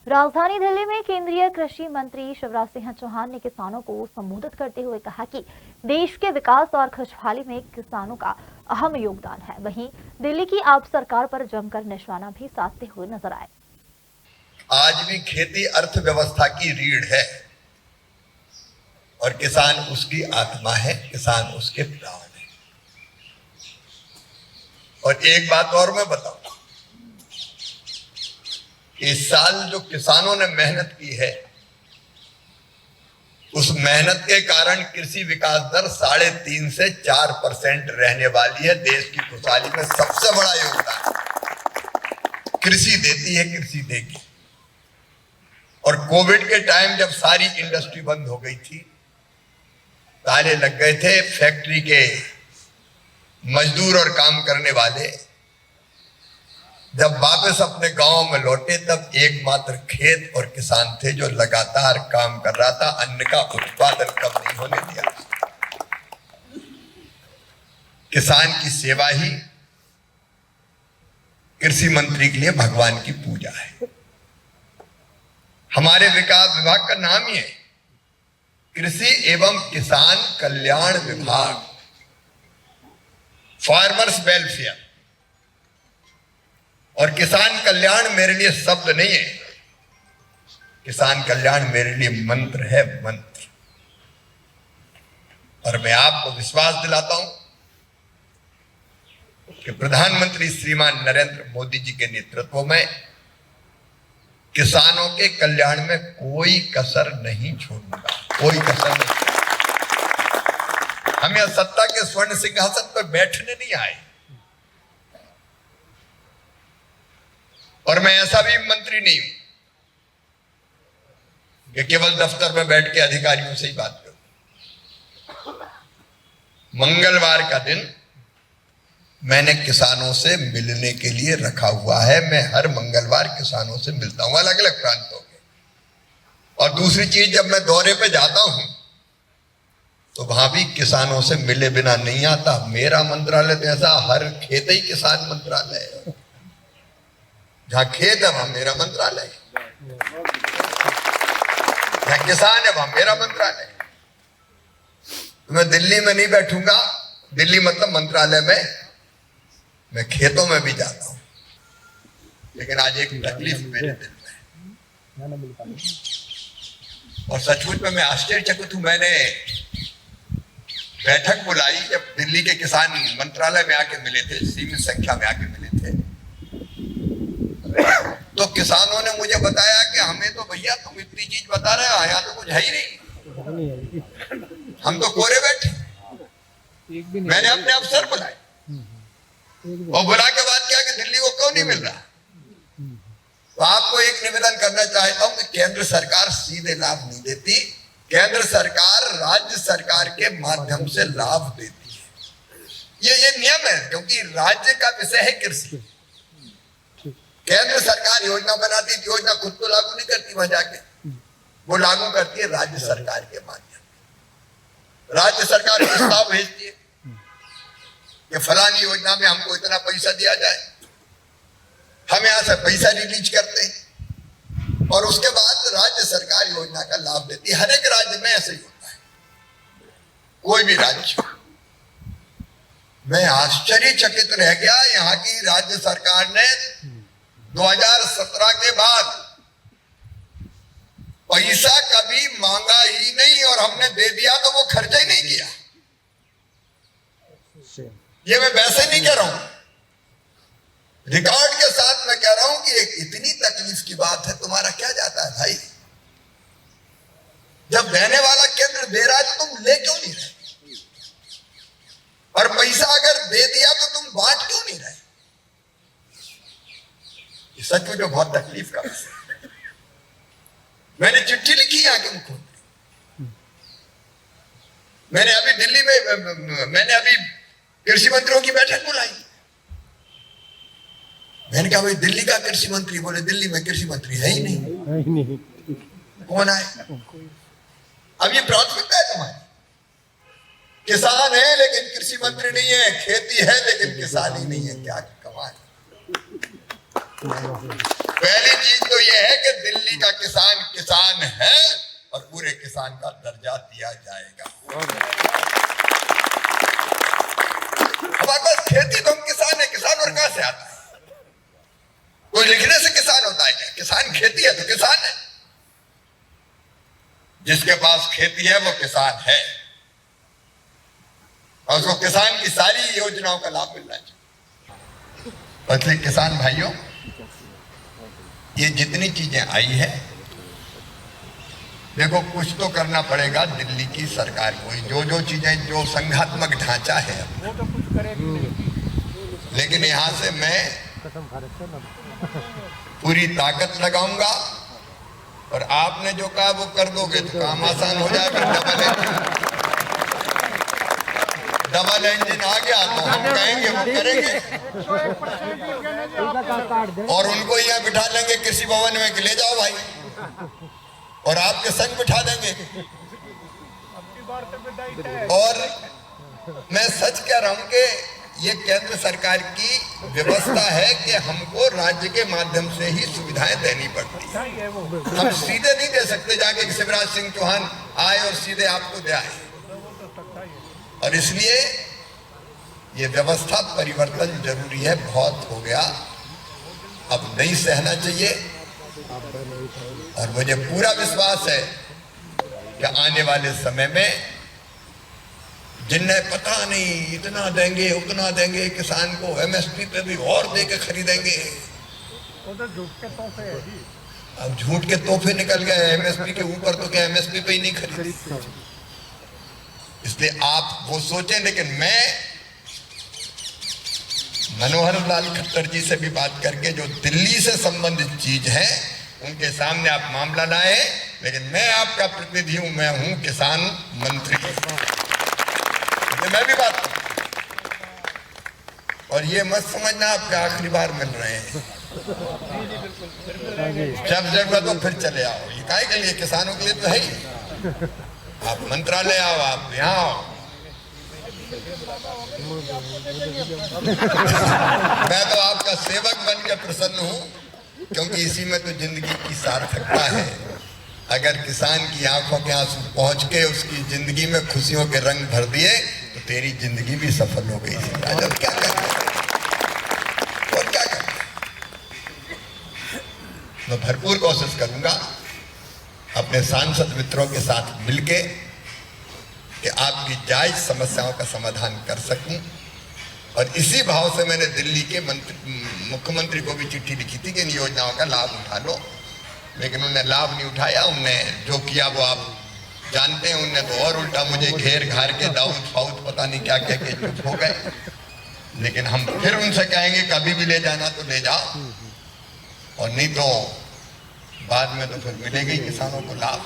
राजधानी दिल्ली में केंद्रीय कृषि मंत्री शिवराज सिंह चौहान ने किसानों को संबोधित करते हुए कहा कि देश के विकास और खुशहाली में किसानों का अहम योगदान है। वहीं दिल्ली की आप सरकार पर जमकर निशाना भी साधते हुए नजर आए। आज भी खेती अर्थव्यवस्था की रीढ़ है और किसान उसकी आत्मा है, किसान उसके प्राण है। और एक बात और मैं बताऊं, इस साल जो किसानों ने मेहनत की है, उस मेहनत के कारण कृषि विकास दर 3.5 से 4% रहने वाली है। देश की खुशहाली में सबसे बड़ा योगदान कृषि देती है, कृषि देगी। और कोविड के टाइम जब सारी इंडस्ट्री बंद हो गई थी, ताले लग गए थे, फैक्ट्री के मजदूर और काम करने वाले जब वापस अपने गांव में लौटे, तब एकमात्र खेत और किसान थे जो लगातार काम कर रहा था, अन्न का उत्पादन कम नहीं होने दिया। किसान की सेवा ही कृषि मंत्री के लिए भगवान की पूजा है। हमारे विकास विभाग का नाम ही है कृषि एवं किसान कल्याण विभाग, फार्मर्स वेलफेयर। और किसान कल्याण मेरे लिए शब्द नहीं है, किसान कल्याण मेरे लिए मंत्र है, मंत्र। और मैं आपको विश्वास दिलाता हूं कि प्रधानमंत्री श्रीमान नरेंद्र मोदी जी के नेतृत्व में किसानों के कल्याण में कोई कसर नहीं छोड़ूंगा, कोई कसर नहीं। हम यहां सत्ता के स्वर्ण सिंहासन पर बैठने नहीं आए, और मैं ऐसा भी मंत्री नहीं हूं कि केवल दफ्तर में बैठ के अधिकारियों से ही बात करूं। मंगलवार का दिन मैंने किसानों से मिलने के लिए रखा हुआ है। मैं हर मंगलवार किसानों से मिलता हूं, अलग अलग प्रांतों में। और दूसरी चीज, जब मैं दौरे पे जाता हूं तो वहां भी किसानों से मिले बिना नहीं आता। मेरा मंत्रालय तो ऐसा हर खेत ही किसान मंत्रालय है। जहां खेत है वहां मेरा मंत्रालय है, जहां किसान है वहां मेरा मंत्रालय है। तो मैं दिल्ली में नहीं बैठूंगा, दिल्ली मतलब मंत्रालय में, मैं खेतों में भी जाता हूं। लेकिन आज एक तकलीफ मेरे दिल में है, और सचमुच में मैं आश्चर्यचकित हूं। मैंने बैठक बुलाई जब दिल्ली के किसान मंत्रालय में आके मिले थे, सीमित संख्या में आके मिले थे, तो किसानों ने मुझे बताया कि हमें तो भैया तुम इतनी चीज बता रहे हो, यहाँ तो कुछ है ही नहीं, हम तो कोरे बैठे। मैंने अपने अफसर बुलाए और बुला के बात किया कि दिल्ली को क्यों नहीं मिल रहा। तो आपको एक निवेदन करना चाहता हूं कि केंद्र सरकार सीधे लाभ नहीं देती, केंद्र सरकार राज्य सरकार के माध्यम से लाभ देती है। ये नियम है, क्योंकि राज्य का विषय है कृषि। केंद्र सरकार योजना बनाती है, योजना खुद तो लागू नहीं करती वहां जाके, वो लागू करती है राज्य सरकार के माध्यम। राज्य सरकार प्रस्ताव भेजती है कि फलानी योजना में हमको इतना पैसा दिया जाए, हम यहां से पैसा रिलीज करते हैं और उसके बाद राज्य सरकार योजना का लाभ देती है। हर एक राज्य में ऐसे ही होता है, कोई भी राज्य। मैं आश्चर्यचकित रह गया, यहाँ की राज्य सरकार ने 2017 के बाद पैसा कभी मांगा ही नहीं, और हमने दे दिया तो वो खर्चा ही नहीं किया। ये मैं वैसे नहीं कह रहा हूं, रिकॉर्ड के साथ मैं कह रहा हूं कि एक इतनी तकलीफ की बात है। तुम्हारा क्या जाता है भाई, जब देने वाला केंद्र दे रहा है तो तुम ले क्यों नहीं रहे, और पैसा अगर दे दिया तो तुम बांट क्यों नहीं रहे। सच में जो बहुत तकलीफ का विषय है। मैंने चिट्ठी लिखी यहाँ के मुख्यमंत्री, मैंने अभी दिल्ली में, मैंने अभी कृषि मंत्रियों की बैठक बुलाई। मैंने कहा भाई दिल्ली का कृषि मंत्री, बोले दिल्ली में कृषि मंत्री है ही नहीं। कौन आए? अब ये प्राथमिकता है तुम्हारी, किसान है लेकिन कृषि मंत्री नहीं है, खेती है लेकिन किसान ही नहीं है। क्या कमाल। पहली चीज तो यह है कि दिल्ली का किसान किसान है और पूरे किसान का दर्जा दिया जाएगा। हमारे पास खेती तो हम किसान है, किसान और कहां से आता है? कोई लिखने से किसान होता है क्या? किसान खेती है तो किसान है। जिसके पास खेती है वो किसान है और उसको किसान की सारी योजनाओं का लाभ मिलना चाहिए। इसलिए किसान भाइयों, ये जितनी चीजें आई है, देखो कुछ तो करना पड़ेगा दिल्ली की सरकार को। जो चीजें, जो संघात्मक ढांचा है, लेकिन यहां से मैं पूरी ताकत लगाऊंगा और आपने जो कहा वो कर दोगे तो काम आसान हो जाएगा। डबल इंजन आ गया तो हम कहेंगे वो करेंगे और उनको यहाँ बिठा लेंगे कृषि भवन में कि ले जाओ भाई, और आपके संग बिठा देंगे। और मैं सच कह रहा हूं कि ये केंद्र सरकार की व्यवस्था है कि हमको राज्य के माध्यम से ही सुविधाएं देनी पड़ती है। हम सीधे नहीं दे सकते जाके कि शिवराज सिंह चौहान आए और सीधे आपको दे आए। और इसलिए ये व्यवस्था परिवर्तन जरूरी है। बहुत हो गया, अब नहीं सहना चाहिए। और मुझे पूरा विश्वास है कि आने वाले समय में जिन्हें पता नहीं इतना देंगे उतना देंगे किसान को, एमएसपी पे भी और दे के खरीदेंगे। अब झूठ के तोहफे निकल गए। एमएसपी के ऊपर तो क्या एमएसपी पे ही नहीं खरीदते। इसलिए आप वो सोचें। लेकिन मैं मनोहर लाल खट्टर जी से भी बात करके जो दिल्ली से संबंधित चीज है उनके सामने आप मामला लाए। लेकिन मैं आपका प्रतिनिधि हूं, मैं हूं किसान मंत्री, मैं भी बात करूं। और ये मत समझना आपके आखिरी बार मिल रहे हैं, जब जरूरत हो फिर चले आओ। ये काहे के लिए? किसानों के लिए तो है ही। आप मंत्रालय आओ, आप यहाँ आओ। मैं तो आपका सेवक बन के प्रसन्न हूं, क्योंकि इसी में तो जिंदगी की सार्थकता है। अगर किसान की आंखों के आंसू पहुंच के उसकी जिंदगी में खुशियों के रंग भर दिए तो तेरी जिंदगी भी सफल हो गई। अब क्या करना और क्या करना? मैं भरपूर कोशिश करूंगा अपने सांसद मित्रों के साथ मिलके कि आपकी जायज समस्याओं का समाधान कर सकूं। और इसी भाव से मैंने दिल्ली के मुख्यमंत्री को भी चिट्ठी लिखी थी कि इन योजनाओं का लाभ उठा लो। लेकिन उन्होंने लाभ नहीं उठाया। उनने जो किया वो आप जानते हैं। उनने तो और उल्टा मुझे घेर घार के दाऊद फाउद पता नहीं क्या कह के चुप हो गए। लेकिन हम फिर उनसे कहेंगे कभी भी ले जाना तो ले जाओ, और नहीं तो बाद में तो फिर मिलेगा ही किसानों को लाभ।